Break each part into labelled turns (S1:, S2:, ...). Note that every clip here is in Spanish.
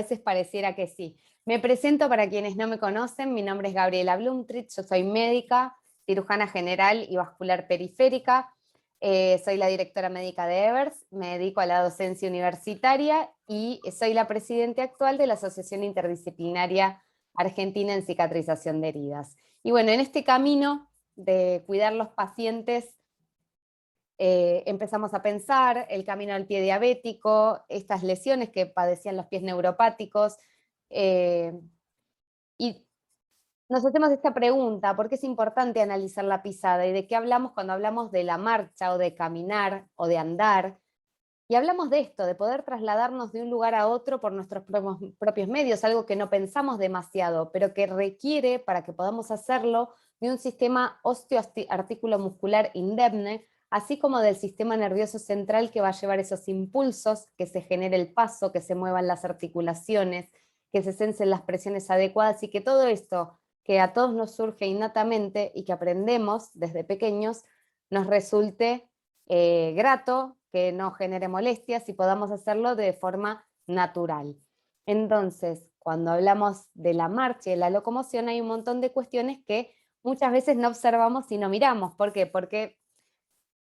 S1: A veces pareciera que sí. Me presento para quienes no me conocen, mi nombre es Gabriela Blumtrich, yo soy médica, cirujana general y vascular periférica, soy la directora médica de Evers, me dedico a la docencia universitaria y soy la presidenta actual de la Asociación Interdisciplinaria Argentina en Cicatrización de Heridas. Y bueno, en este camino de cuidar los pacientes empezamos a pensar el camino al pie diabético, estas lesiones que padecían los pies neuropáticos, y nos hacemos esta pregunta: ¿por qué es importante analizar la pisada? ¿Y de qué hablamos cuando hablamos de la marcha, o de caminar, o de andar? Y hablamos de esto, de poder trasladarnos de un lugar a otro por nuestros propios medios, algo que no pensamos demasiado, pero que requiere, para que podamos hacerlo, de un sistema osteoarticulomuscular indemne, así como del sistema nervioso central que va a llevar esos impulsos, que se genere el paso, que se muevan las articulaciones, que se sensen las presiones adecuadas, y que todo esto que a todos nos surge innatamente y que aprendemos desde pequeños, nos resulte grato, que no genere molestias y podamos hacerlo de forma natural. Entonces, cuando hablamos de la marcha y de la locomoción, hay un montón de cuestiones que muchas veces no observamos y no miramos. ¿Por qué? Porque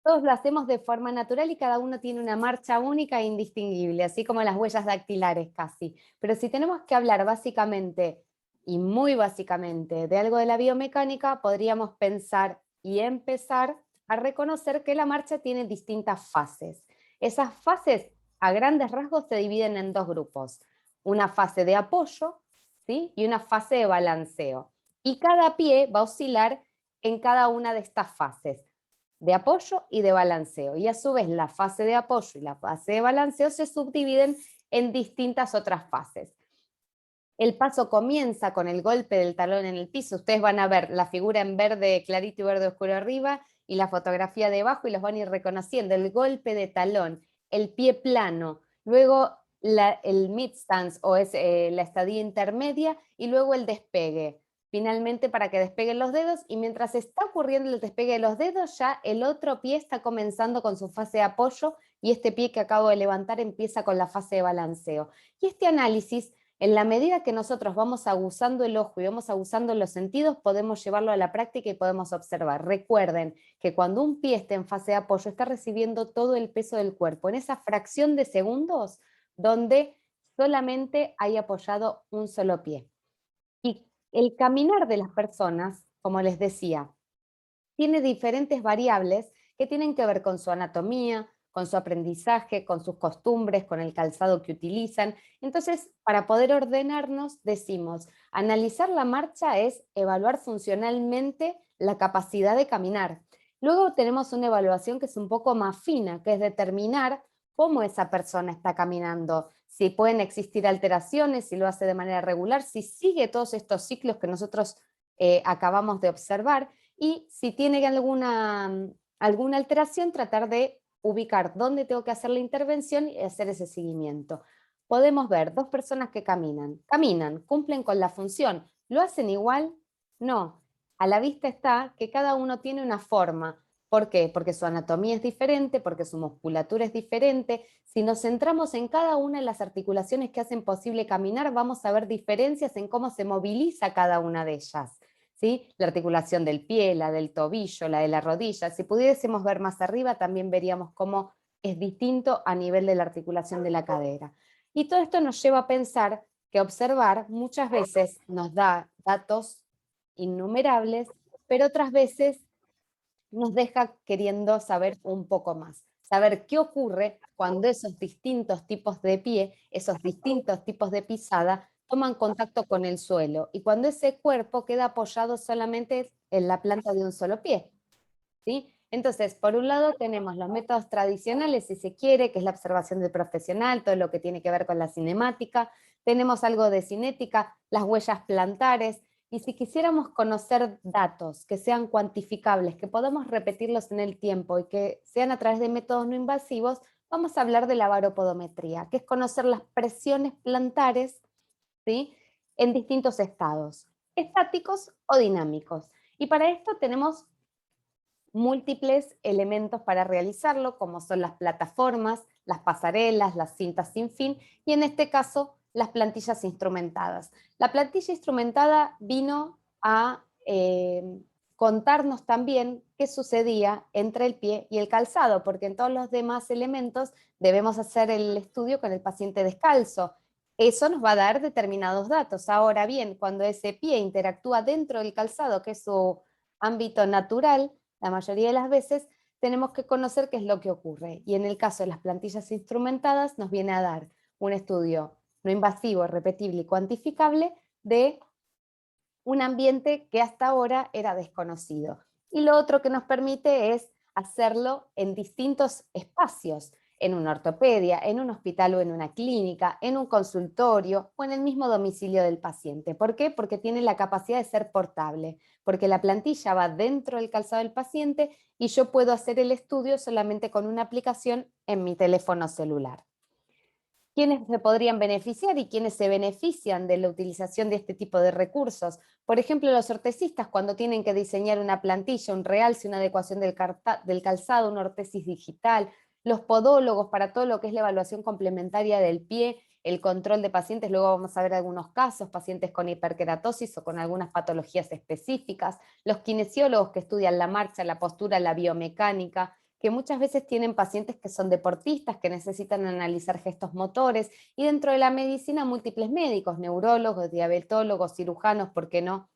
S1: todos lo hacemos de forma natural y cada uno tiene una marcha única e indistinguible, así como las huellas dactilares casi. Pero si tenemos que hablar básicamente, y muy básicamente, de algo de la biomecánica, podríamos pensar y empezar a reconocer que la marcha tiene distintas fases. Esas fases, a grandes rasgos, se dividen en dos grupos: una fase de apoyo, ¿sí?, y una fase de balanceo. Y cada pie va a oscilar en cada una de estas fases de apoyo y de balanceo. Y a su vez la fase de apoyo y la fase de balanceo se subdividen en distintas otras fases. El paso comienza con el golpe del talón en el piso. Ustedes van a ver la figura en verde clarito y verde oscuro arriba y la fotografía debajo, y los van a ir reconociendo. El golpe de talón, el pie plano, luego el mid stance, o es la estadía intermedia, y luego el despegue. Finalmente, para que despeguen los dedos, y mientras está ocurriendo el despegue de los dedos, ya el otro pie está comenzando con su fase de apoyo, y este pie que acabo de levantar empieza con la fase de balanceo. Y este análisis, en la medida que nosotros vamos aguzando el ojo y vamos aguzando los sentidos, podemos llevarlo a la práctica y podemos observar. Recuerden que cuando un pie está en fase de apoyo, está recibiendo todo el peso del cuerpo, en esa fracción de segundos donde solamente hay apoyado un solo pie. Y el caminar de las personas, como les decía, tiene diferentes variables que tienen que ver con su anatomía, con su aprendizaje, con sus costumbres, con el calzado que utilizan. Entonces, para poder ordenarnos, decimos, analizar la marcha es evaluar funcionalmente la capacidad de caminar. Luego tenemos una evaluación que es un poco más fina, que es determinar cómo esa persona está caminando, si pueden existir alteraciones, si lo hace de manera regular, si sigue todos estos ciclos que nosotros acabamos de observar, y si tiene alguna alteración, tratar de ubicar dónde tengo que hacer la intervención y hacer ese seguimiento. Podemos ver dos personas que caminan, cumplen con la función, ¿lo hacen igual? No. A la vista está que cada uno tiene una forma. ¿Por qué? Porque su anatomía es diferente, porque su musculatura es diferente. Si nos centramos en cada una de las articulaciones que hacen posible caminar, vamos a ver diferencias en cómo se moviliza cada una de ellas, ¿sí? La articulación del pie, la del tobillo, la de la rodilla. Si pudiésemos ver más arriba, también veríamos cómo es distinto a nivel de la articulación de la cadera. Y todo esto nos lleva a pensar que observar muchas veces nos da datos innumerables, pero otras veces nos deja queriendo saber un poco más, saber qué ocurre cuando esos distintos tipos de pie, esos distintos tipos de pisada, toman contacto con el suelo, y cuando ese cuerpo queda apoyado solamente en la planta de un solo pie, ¿sí? Entonces, por un lado tenemos los métodos tradicionales, si se quiere, que es la observación del profesional, todo lo que tiene que ver con la cinemática. Tenemos algo de cinética, las huellas plantares. Y si quisiéramos conocer datos que sean cuantificables, que podamos repetirlos en el tiempo y que sean a través de métodos no invasivos, vamos a hablar de la baropodometría, que es conocer las presiones plantares, ¿sí?, en distintos estados, estáticos o dinámicos. Y para esto tenemos múltiples elementos para realizarlo, como son las plataformas, las pasarelas, las cintas sin fin, y en este caso las plantillas instrumentadas. La plantilla instrumentada vino a contarnos también qué sucedía entre el pie y el calzado, porque en todos los demás elementos debemos hacer el estudio con el paciente descalzo. Eso nos va a dar determinados datos. Ahora bien, cuando ese pie interactúa dentro del calzado, que es su ámbito natural, la mayoría de las veces tenemos que conocer qué es lo que ocurre. Y en el caso de las plantillas instrumentadas nos viene a dar un estudio no invasivo, repetible y cuantificable de un ambiente que hasta ahora era desconocido. Y lo otro que nos permite es hacerlo en distintos espacios, en una ortopedia, en un hospital o en una clínica, en un consultorio o en el mismo domicilio del paciente. ¿Por qué? Porque tiene la capacidad de ser portable, porque la plantilla va dentro del calzado del paciente y yo puedo hacer el estudio solamente con una aplicación en mi teléfono celular. ¿Quiénes se podrían beneficiar y quiénes se benefician de la utilización de este tipo de recursos? Por ejemplo, los ortesistas cuando tienen que diseñar una plantilla, un realce, una adecuación del calzado, una ortesis digital, los podólogos para todo lo que es la evaluación complementaria del pie, el control de pacientes, luego vamos a ver algunos casos, pacientes con hiperkeratosis o con algunas patologías específicas, los kinesiólogos que estudian la marcha, la postura, la biomecánica, que muchas veces tienen pacientes que son deportistas, que necesitan analizar gestos motores, y dentro de la medicina múltiples médicos, neurólogos, diabetólogos, cirujanos, ¿por qué no?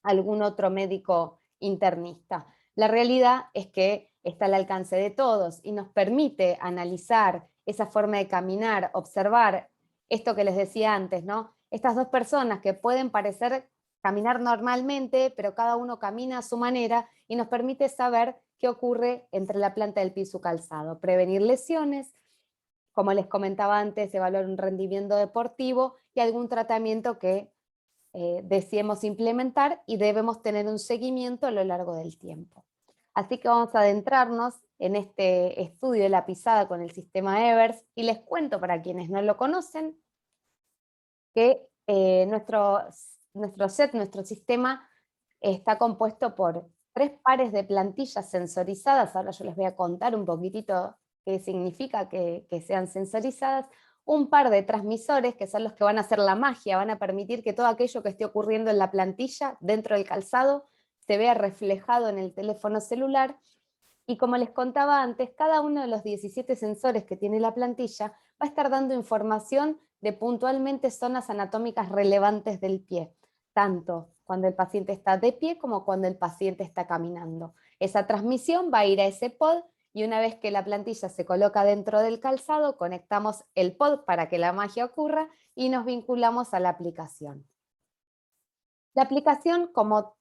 S1: Algún otro médico internista. La realidad es que está al alcance de todos y nos permite analizar esa forma de caminar, observar esto que les decía antes, ¿no? Estas dos personas que pueden parecer caminar normalmente, pero cada uno camina a su manera y nos permite saber qué ocurre entre la planta del pie y su calzado, prevenir lesiones, como les comentaba antes, evaluar un rendimiento deportivo y algún tratamiento que deseemos implementar y debemos tener un seguimiento a lo largo del tiempo. Así que vamos a adentrarnos en este estudio de la pisada con el sistema Evers y les cuento para quienes no lo conocen que nuestro sistema está compuesto por 3 pares de plantillas sensorizadas. Ahora yo les voy a contar un poquitito qué significa que sean sensorizadas, un par de transmisores que son los que van a hacer la magia, van a permitir que todo aquello que esté ocurriendo en la plantilla, dentro del calzado, se vea reflejado en el teléfono celular. Y como les contaba antes, cada uno de los 17 sensores que tiene la plantilla va a estar dando información de puntualmente zonas anatómicas relevantes del pie, tanto cuando el paciente está de pie como cuando el paciente está caminando. Esa transmisión va a ir a ese pod y una vez que la plantilla se coloca dentro del calzado, conectamos el pod para que la magia ocurra y nos vinculamos a la aplicación. La aplicación, como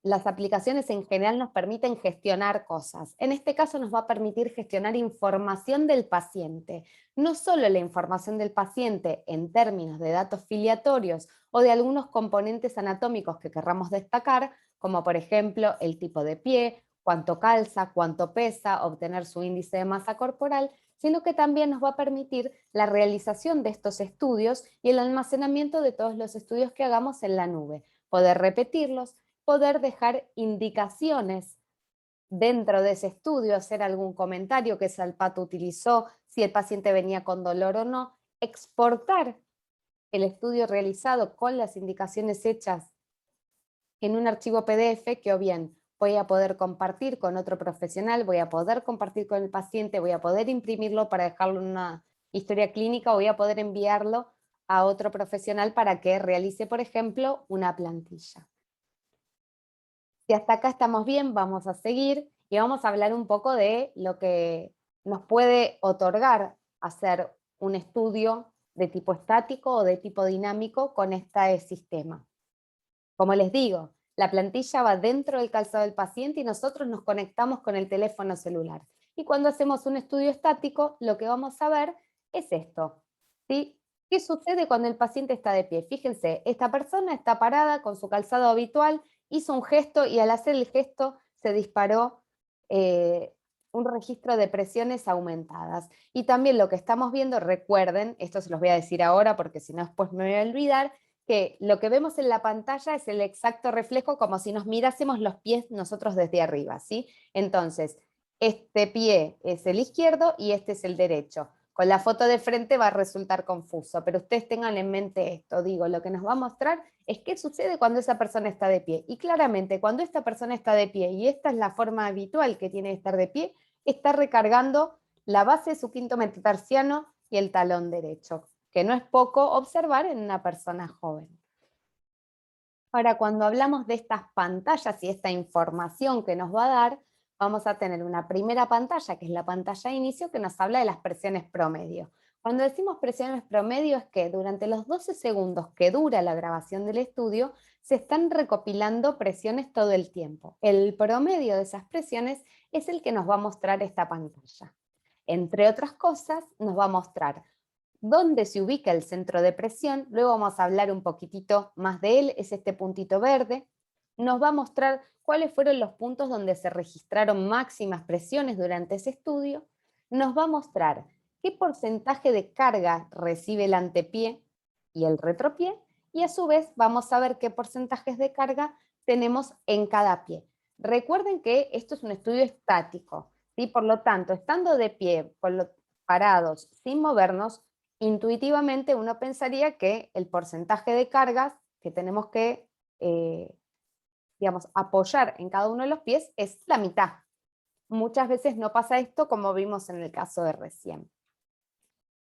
S1: las aplicaciones en general, nos permiten gestionar cosas. En este caso nos va a permitir gestionar información del paciente. No solo la información del paciente en términos de datos filiatorios o de algunos componentes anatómicos que querramos destacar, como por ejemplo el tipo de pie, cuánto calza, cuánto pesa, obtener su índice de masa corporal, sino que también nos va a permitir la realización de estos estudios y el almacenamiento de todos los estudios que hagamos en la nube, poder repetirlos, poder dejar indicaciones dentro de ese estudio, hacer algún comentario que Salpato utilizó, si el paciente venía con dolor o no, exportar el estudio realizado con las indicaciones hechas en un archivo PDF que o bien voy a poder compartir con otro profesional, voy a poder compartir con el paciente, voy a poder imprimirlo para dejarlo en una historia clínica o voy a poder enviarlo a otro profesional para que realice, por ejemplo, una plantilla. Si hasta acá estamos bien, vamos a seguir y vamos a hablar un poco de lo que nos puede otorgar hacer un estudio de tipo estático o de tipo dinámico con este sistema. Como les digo, la plantilla va dentro del calzado del paciente y nosotros nos conectamos con el teléfono celular. Y cuando hacemos un estudio estático, lo que vamos a ver es esto, ¿sí? ¿Qué sucede cuando el paciente está de pie? Fíjense, esta persona está parada con su calzado habitual, hizo un gesto y al hacer el gesto se disparó un registro de presiones aumentadas. Y también lo que estamos viendo, recuerden, esto se los voy a decir ahora porque si no después me voy a olvidar, que lo que vemos en la pantalla es el exacto reflejo como si nos mirásemos los pies nosotros desde arriba, ¿sí? Entonces, este pie es el izquierdo y este es el derecho. Con la foto de frente va a resultar confuso, pero ustedes tengan en mente esto, digo, lo que nos va a mostrar es qué sucede cuando esa persona está de pie. Y claramente, cuando esta persona está de pie, y esta es la forma habitual que tiene de estar de pie, está recargando la base de su quinto metatarsiano y el talón derecho, que no es poco observar en una persona joven. Ahora, cuando hablamos de estas pantallas y esta información que nos va a dar, vamos a tener una primera pantalla, que es la pantalla de inicio, que nos habla de las presiones promedio. Cuando decimos presiones promedio es que durante los 12 segundos que dura la grabación del estudio, se están recopilando presiones todo el tiempo. El promedio de esas presiones es el que nos va a mostrar esta pantalla. Entre otras cosas, nos va a mostrar dónde se ubica el centro de presión, luego vamos a hablar un poquitito más de él, es este puntito verde, nos va a mostrar cuáles fueron los puntos donde se registraron máximas presiones durante ese estudio, nos va a mostrar qué porcentaje de carga recibe el antepié y el retropié, y a su vez vamos a ver qué porcentajes de carga tenemos en cada pie. Recuerden que esto es un estudio estático, ¿sí? Por lo tanto, estando de pie, parados, sin movernos, intuitivamente uno pensaría que el porcentaje de cargas que tenemos que digamos, apoyar en cada uno de los pies es la mitad. Muchas veces no pasa esto, como vimos en el caso de recién.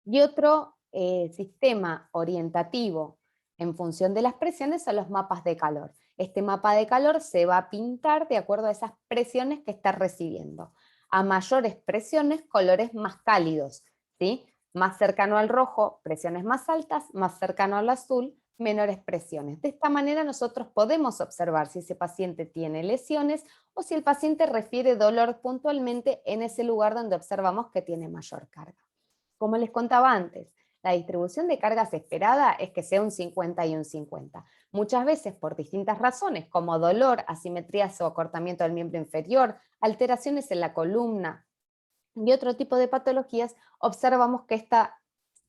S1: Y otro sistema orientativo en función de las presiones son los mapas de calor. Este mapa de calor se va a pintar de acuerdo a esas presiones que está recibiendo. A mayores presiones, colores más cálidos, ¿sí? Más cercano al rojo, presiones más altas, más cercano al azul, menores presiones. De esta manera nosotros podemos observar si ese paciente tiene lesiones o si el paciente refiere dolor puntualmente en ese lugar donde observamos que tiene mayor carga. Como les contaba antes, la distribución de cargas esperada es que sea un 50 y un 50. Muchas veces por distintas razones, como dolor, asimetrías o acortamiento del miembro inferior, alteraciones en la columna y otro tipo de patologías, observamos que esta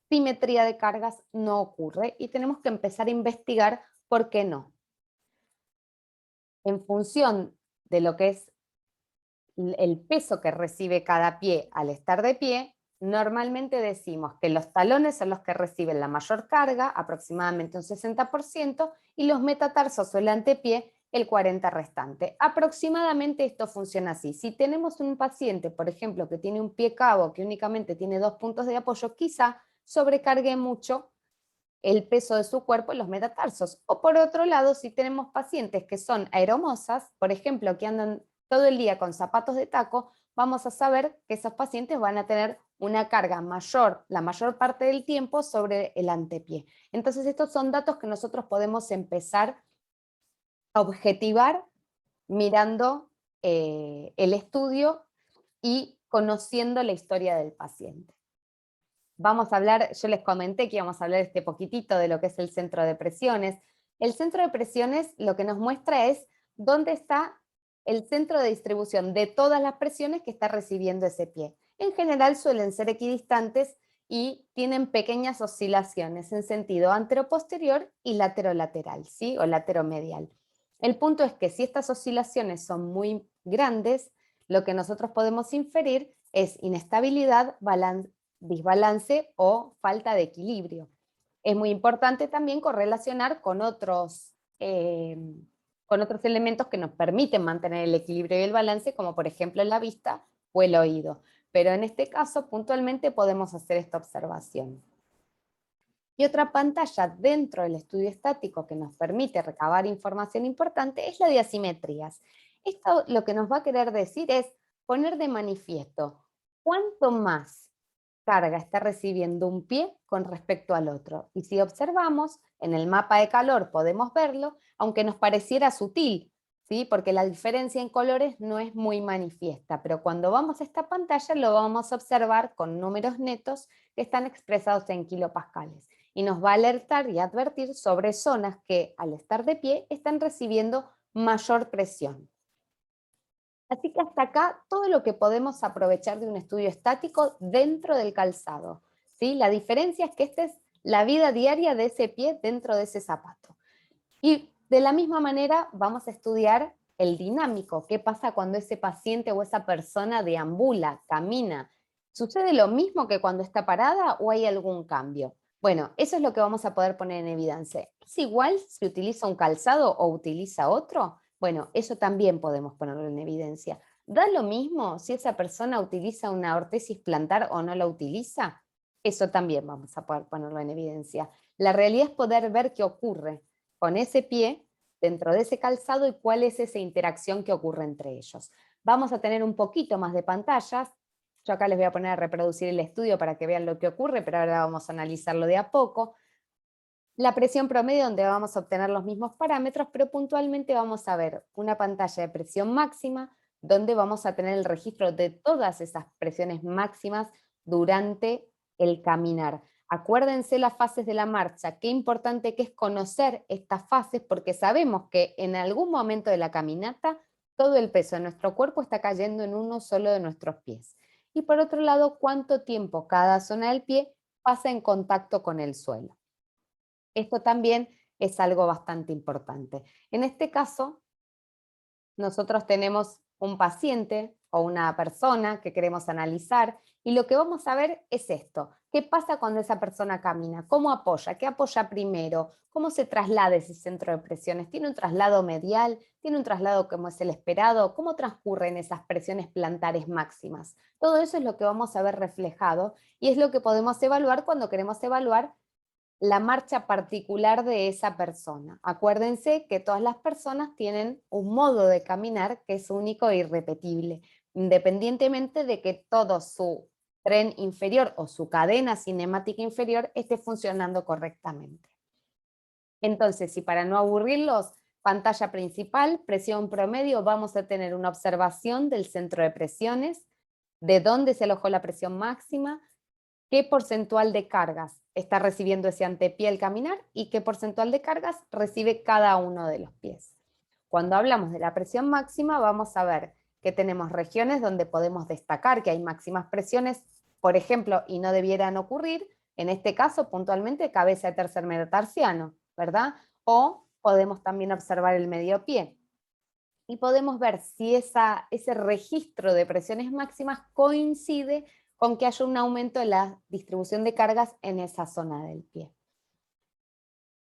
S1: simetría de cargas no ocurre y tenemos que empezar a investigar por qué no. En función de lo que es el peso que recibe cada pie al estar de pie, normalmente decimos que los talones son los que reciben la mayor carga, aproximadamente un 60%, y los metatarsos o el antepié el 40% restante. Aproximadamente esto funciona así. Si tenemos un paciente, por ejemplo, que tiene un pie cabo que únicamente tiene 2 puntos de apoyo, quizá sobrecargue mucho el peso de su cuerpo en los metatarsos. O por otro lado, si tenemos pacientes que son aeromosas, por ejemplo, que andan todo el día con zapatos de taco, vamos a saber que esos pacientes van a tener una carga mayor, la mayor parte del tiempo, sobre el antepié. Entonces estos son datos que nosotros podemos empezar a objetivar mirando el estudio y conociendo la historia del paciente. Vamos a hablar, yo les comenté que íbamos a hablar este poquitito de lo que es el centro de presiones. El centro de presiones lo que nos muestra es dónde está el centro de distribución de todas las presiones que está recibiendo ese pie. En general suelen ser equidistantes y tienen pequeñas oscilaciones en sentido anteroposterior y laterolateral, ¿sí? O lateromedial. El punto es que si estas oscilaciones son muy grandes, lo que nosotros podemos inferir es inestabilidad, desbalance o falta de equilibrio. Es muy importante también correlacionar con otros elementos que nos permiten mantener el equilibrio y el balance, como por ejemplo la vista o el oído. Pero en este caso, puntualmente, podemos hacer esta observación. Y otra pantalla dentro del estudio estático que nos permite recabar información importante es la de asimetrías. Esto lo que nos va a querer decir es poner de manifiesto cuánto más carga está recibiendo un pie con respecto al otro. Y si observamos, en el mapa de calor podemos verlo, aunque nos pareciera sutil, ¿sí? Porque la diferencia en colores no es muy manifiesta, pero cuando vamos a esta pantalla lo vamos a observar con números netos que están expresados en kilopascales. Y nos va a alertar y advertir sobre zonas que al estar de pie están recibiendo mayor presión. Así que hasta acá todo lo que podemos aprovechar de un estudio estático dentro del calzado, ¿sí? La diferencia es que esta es la vida diaria de ese pie dentro de ese zapato. Y de la misma manera vamos a estudiar el dinámico, qué pasa cuando ese paciente o esa persona deambula, camina, ¿Sucede lo mismo que cuando está parada o hay algún cambio? Bueno, eso es lo que vamos a poder poner en evidencia. ¿Es igual si utiliza un calzado o utiliza otro? Bueno, eso también podemos ponerlo en evidencia. ¿Da lo mismo si esa persona utiliza una ortesis plantar o no la utiliza? Eso también vamos a poder ponerlo en evidencia. La realidad es poder ver qué ocurre con ese pie dentro de ese calzado y cuál es esa interacción que ocurre entre ellos. Vamos a tener un poquito más de pantallas. Yo acá les voy a poner a reproducir el estudio para que vean lo que ocurre, pero ahora vamos a analizarlo de a poco. La presión promedio, donde vamos a obtener los mismos parámetros, pero puntualmente vamos a ver una pantalla de presión máxima, donde vamos a tener el registro de todas esas presiones máximas durante el caminar. Acuérdense las fases de la marcha, qué importante que es conocer estas fases, porque sabemos que en algún momento de la caminata todo el peso de nuestro cuerpo está cayendo en uno solo de nuestros pies. Y por otro lado, cuánto tiempo cada zona del pie pasa en contacto con el suelo. Esto también es algo bastante importante. En este caso, nosotros tenemos un paciente o una persona que queremos analizar y lo que vamos a ver es esto. ¿Qué pasa cuando esa persona camina? ¿Cómo apoya? ¿Qué apoya primero? ¿Cómo se traslada ese centro de presiones? ¿Tiene un traslado medial? ¿Tiene un traslado como es el esperado? ¿Cómo transcurren esas presiones plantares máximas? Todo eso es lo que vamos a ver reflejado y es lo que podemos evaluar cuando queremos evaluar la marcha particular de esa persona. Acuérdense que todas las personas tienen un modo de caminar que es único e irrepetible, independientemente de que todo su tren inferior o su cadena cinemática inferior esté funcionando correctamente. Entonces, si para no aburrirlos, pantalla principal, presión promedio, vamos a tener una observación del centro de presiones, de dónde se alojó la presión máxima, qué porcentual de cargas está recibiendo ese antepié al caminar y qué porcentual de cargas recibe cada uno de los pies. Cuando hablamos de la presión máxima, vamos a ver que tenemos regiones donde podemos destacar que hay máximas presiones, por ejemplo, y no debieran ocurrir, en este caso puntualmente cabeza de tercer metatarsiano, ¿verdad? O podemos también observar el medio pie. Y podemos ver si ese registro de presiones máximas coincide con que haya un aumento de la distribución de cargas en esa zona del pie.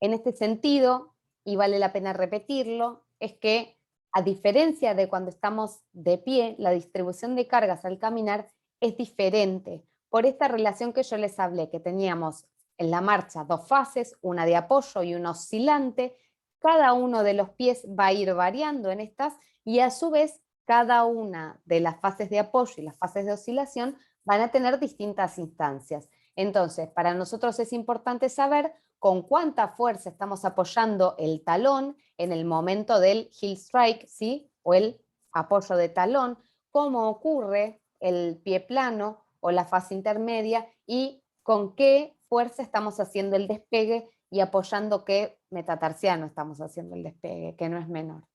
S1: En este sentido, y vale la pena repetirlo, es que a diferencia de cuando estamos de pie, la distribución de cargas al caminar es diferente por esta relación que yo les hablé, que teníamos en la marcha dos fases, una de apoyo y una oscilante. Cada uno de los pies va a ir variando en estas y a su vez cada una de las fases de apoyo y las fases de oscilación van a tener distintas instancias. Entonces, para nosotros es importante saber con cuánta fuerza estamos apoyando el talón en el momento del heel strike, ¿sí? O el apoyo de talón, cómo ocurre el pie plano o la fase intermedia y con qué fuerza estamos haciendo el despegue y apoyando qué metatarsiano estamos haciendo el despegue, que no es menor.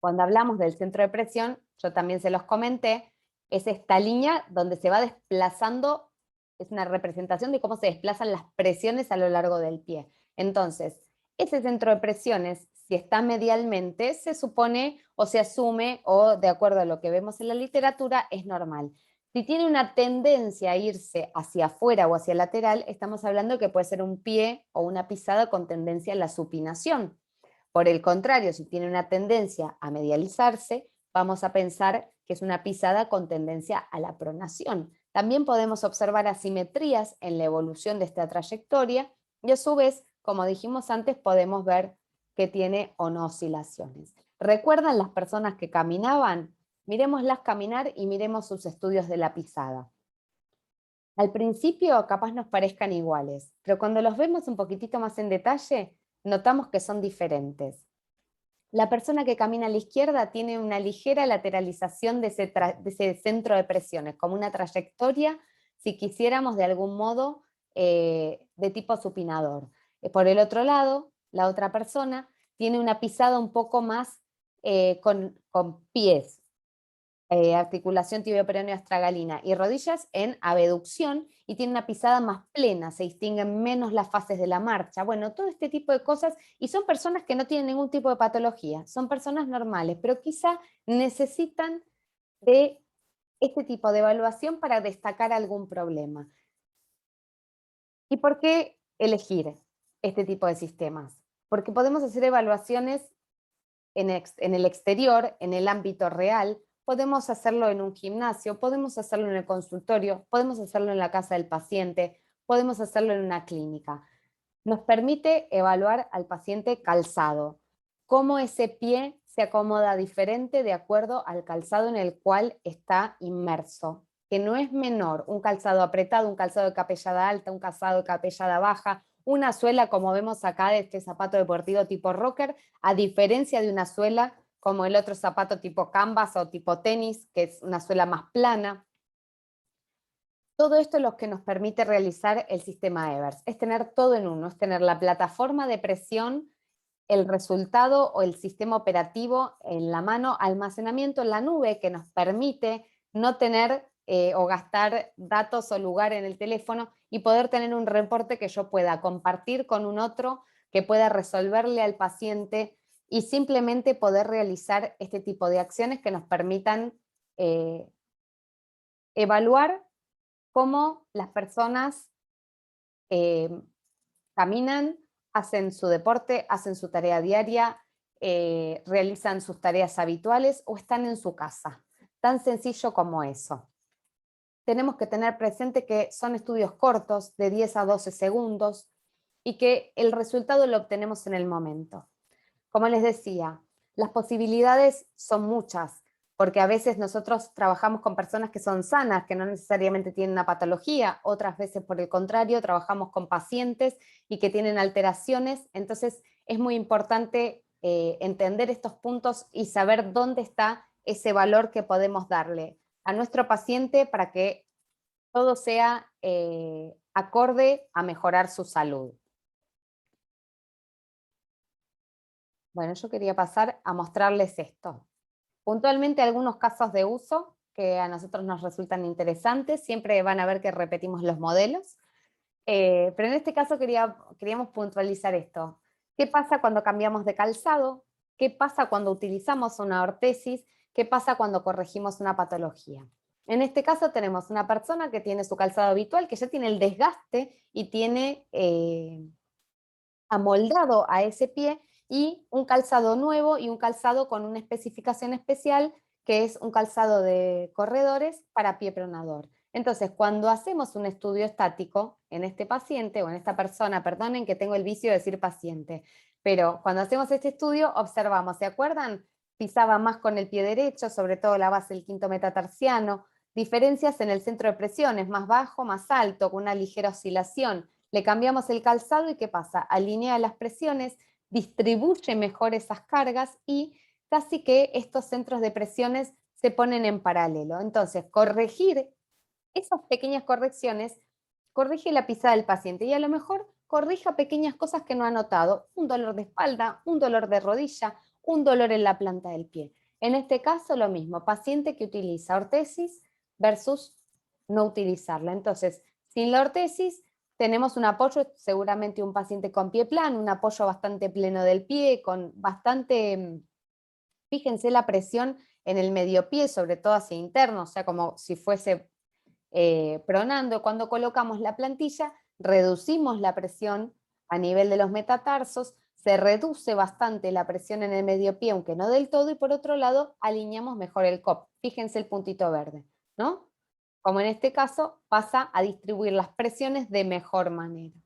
S1: Cuando hablamos del centro de presión, yo también se los comenté, es esta línea donde se va desplazando, es una representación de cómo se desplazan las presiones a lo largo del pie. Entonces, ese centro de presiones, si está medialmente, se supone o se asume, o de acuerdo a lo que vemos en la literatura, es normal. Si tiene una tendencia a irse hacia afuera o hacia lateral, estamos hablando que puede ser un pie o una pisada con tendencia a la supinación. Por el contrario, si tiene una tendencia a medializarse, vamos a pensar que es una pisada con tendencia a la pronación. También podemos observar asimetrías en la evolución de esta trayectoria y a su vez, como dijimos antes, podemos ver que tiene o no oscilaciones. ¿Recuerdan las personas que caminaban? Miremoslas caminar y miremos sus estudios de la pisada. Al principio capaz nos parezcan iguales, pero cuando los vemos un poquitito más en detalle, notamos que son diferentes. La persona que camina a la izquierda tiene una ligera lateralización de ese centro de presiones, como una trayectoria, si quisiéramos de algún modo, de tipo supinador. Por el otro lado, la otra persona tiene una pisada un poco más con pies, articulación tibio-peroneo-astragalina y rodillas en abducción y tiene una pisada más plena, se distinguen menos las fases de la marcha. Bueno, todo este tipo de cosas, y son personas que no tienen ningún tipo de patología, son personas normales, pero quizá necesitan de este tipo de evaluación para destacar algún problema. ¿Y por qué elegir este tipo de sistemas? Porque podemos hacer evaluaciones en el exterior, en el ámbito real, podemos hacerlo en un gimnasio, podemos hacerlo en el consultorio, podemos hacerlo en la casa del paciente, podemos hacerlo en una clínica. Nos permite evaluar al paciente calzado, cómo ese pie se acomoda diferente de acuerdo al calzado en el cual está inmerso, que no es menor, un calzado apretado, un calzado de capellada alta, un calzado de capellada baja, una suela como vemos acá de este zapato deportivo tipo rocker, a diferencia de una suela como el otro zapato tipo canvas o tipo tenis, que es una suela más plana. Todo esto es lo que nos permite realizar el sistema Evers, es tener todo en uno, es tener la plataforma de presión, el resultado o el sistema operativo en la mano, almacenamiento en la nube que nos permite no tener o gastar datos o lugar en el teléfono y poder tener un reporte que yo pueda compartir con un otro, que pueda resolverle al paciente y simplemente poder realizar este tipo de acciones que nos permitan evaluar cómo las personas eh, caminan, hacen su deporte, hacen su tarea diaria, realizan sus tareas habituales o están en su casa. Tan sencillo como eso. Tenemos que tener presente que son estudios cortos, de 10 a 12 segundos, y que el resultado lo obtenemos en el momento. Como les decía, las posibilidades son muchas, porque a veces nosotros trabajamos con personas que son sanas, que no necesariamente tienen una patología, otras veces por el contrario trabajamos con pacientes y que tienen alteraciones, entonces es muy importante entender estos puntos y saber dónde está ese valor que podemos darle a nuestro paciente para que todo sea acorde a mejorar su salud. Bueno, yo quería pasar a mostrarles esto. Puntualmente algunos casos de uso que a nosotros nos resultan interesantes, siempre van a ver que repetimos los modelos, pero en este caso queríamos puntualizar esto. ¿Qué pasa cuando cambiamos de calzado? ¿Qué pasa cuando utilizamos una ortesis? ¿Qué pasa cuando corregimos una patología? En este caso tenemos una persona que tiene su calzado habitual, que ya tiene el desgaste y tiene amoldado a ese pie, y un calzado nuevo y un calzado con una especificación especial que es un calzado de corredores para pie pronador. Entonces, cuando hacemos un estudio estático en este paciente o en esta persona, perdonen que tengo el vicio de decir paciente, pero cuando hacemos este estudio observamos, ¿se acuerdan? Pisaba más con el pie derecho, sobre todo la base del quinto metatarsiano, diferencias en el centro de presión, es más bajo, más alto, con una ligera oscilación. Le cambiamos el calzado y ¿qué pasa? Alinea las presiones, distribuye mejor esas cargas y casi que estos centros de presiones se ponen en paralelo. Entonces, corregir esas pequeñas correcciones, corrige la pisada del paciente y a lo mejor corrija pequeñas cosas que no ha notado, un dolor de espalda, un dolor de rodilla, un dolor en la planta del pie. En este caso lo mismo, paciente que utiliza ortesis versus no utilizarla. Entonces, sin la ortesis tenemos un apoyo, seguramente un paciente con pie plano, un apoyo bastante pleno del pie, con bastante, fíjense la presión en el medio pie, sobre todo hacia interno, o sea, como si fuese pronando. Cuando colocamos la plantilla, reducimos la presión a nivel de los metatarsos, se reduce bastante la presión en el medio pie, aunque no del todo, y por otro lado, alineamos mejor el COP. Fíjense el puntito verde, ¿no? Como en este caso, pasa a distribuir las presiones de mejor manera.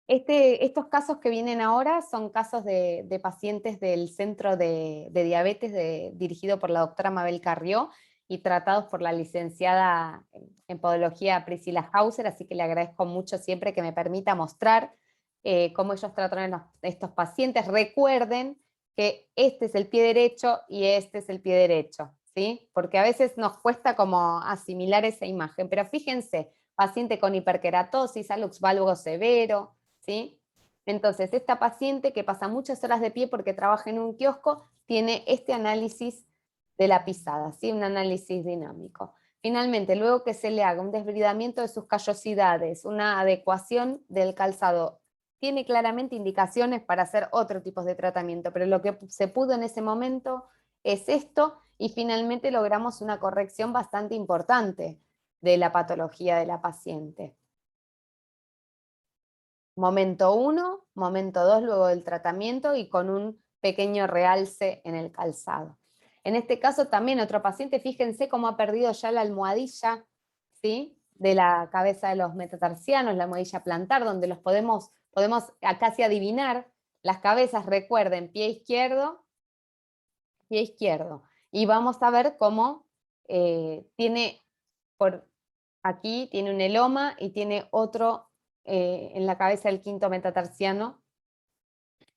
S1: Estos casos que vienen ahora son casos de pacientes del Centro de Diabetes dirigido por la doctora Mabel Carrió y tratados por la licenciada en Podología Priscila Hauser, así que le agradezco mucho siempre que me permita mostrar cómo ellos trataron a estos pacientes. Recuerden que este es el pie derecho y este es el pie derecho, ¿sí? Porque a veces nos cuesta como asimilar esa imagen, pero fíjense, paciente con hiperkeratosis, alux valgo severo, ¿sí? Entonces, esta paciente que pasa muchas horas de pie porque trabaja en un kiosco, tiene este análisis de la pisada, ¿sí? Un análisis dinámico. Finalmente, luego que se le haga un desbridamiento de sus callosidades, una adecuación del calzado, tiene claramente indicaciones para hacer otro tipo de tratamiento, pero lo que se pudo en ese momento es esto, y finalmente logramos una corrección bastante importante de la patología de la paciente. Momento 1, momento 2 luego del tratamiento y con un pequeño realce en el calzado. En este caso también otro paciente, fíjense cómo ha perdido ya la almohadilla, ¿sí?, de la cabeza de los metatarsianos, la almohadilla plantar, donde los podemos casi adivinar las cabezas. Recuerden, pie izquierdo, y vamos a ver cómo tiene por aquí tiene un eloma y tiene otro en la cabeza del quinto metatarsiano.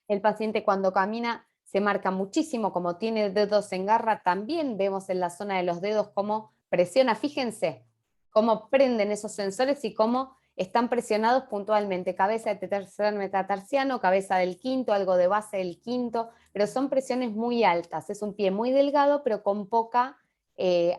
S1: El paciente cuando camina se marca muchísimo, como tiene dedos en garra, también vemos en la zona de los dedos cómo presiona. Fíjense cómo prenden esos sensores y cómo están presionados puntualmente. Cabeza de tercer metatarsiano, cabeza del quinto, algo de base del quinto, pero son presiones muy altas. Es un pie muy delgado, pero con poca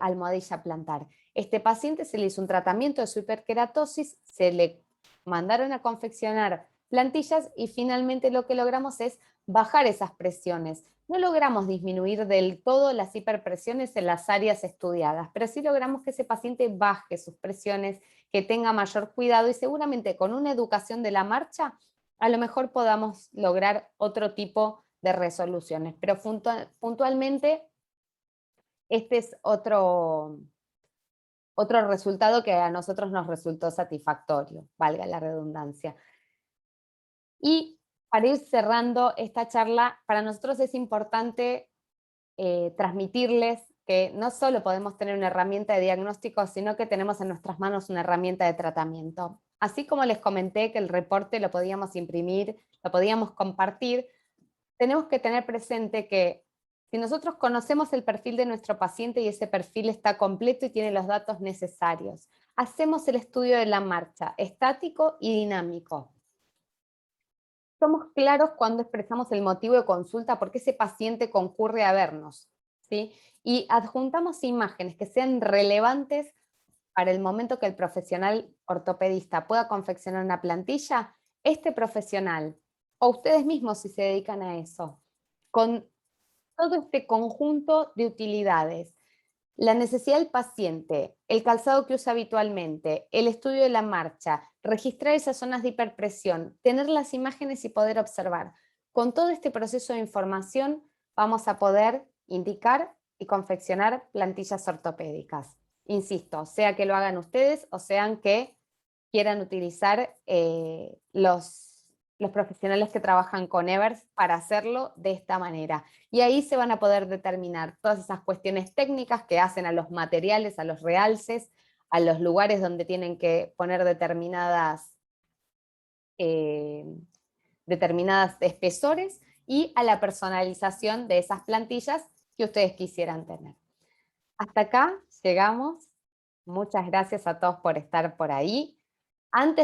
S1: almohadilla plantar. Este paciente se le hizo un tratamiento de su hiperkeratosis, se le mandaron a confeccionar plantillas y finalmente lo que logramos es bajar esas presiones. No logramos disminuir del todo las hiperpresiones en las áreas estudiadas, pero sí logramos que ese paciente baje sus presiones, que tenga mayor cuidado y seguramente con una educación de la marcha a lo mejor podamos lograr otro tipo de resoluciones. Pero puntualmente este es otro resultado que a nosotros nos resultó satisfactorio, valga la redundancia. Y para ir cerrando esta charla, para nosotros es importante transmitirles que no solo podemos tener una herramienta de diagnóstico, sino que tenemos en nuestras manos una herramienta de tratamiento. Así como les comenté que el reporte lo podíamos imprimir, lo podíamos compartir, tenemos que tener presente que si nosotros conocemos el perfil de nuestro paciente y ese perfil está completo y tiene los datos necesarios, hacemos el estudio de la marcha, estático y dinámico. Somos claros cuando expresamos el motivo de consulta, por qué ese paciente concurre a vernos, ¿sí? Y adjuntamos imágenes que sean relevantes para el momento que el profesional ortopedista pueda confeccionar una plantilla. Este profesional, o ustedes mismos si se dedican a eso, con todo este conjunto de utilidades, la necesidad del paciente, el calzado que usa habitualmente, el estudio de la marcha, registrar esas zonas de hiperpresión, tener las imágenes y poder observar. Con todo este proceso de información vamos a poder indicar y confeccionar plantillas ortopédicas. Insisto, sea que lo hagan ustedes o sean que quieran utilizar los profesionales que trabajan con Evers para hacerlo de esta manera. Y ahí se van a poder determinar todas esas cuestiones técnicas que hacen a los materiales, a los realces, a los lugares donde tienen que poner determinadas espesores y a la personalización de esas plantillas que ustedes quisieran tener. Hasta acá llegamos. Muchas gracias a todos por estar por ahí. Antes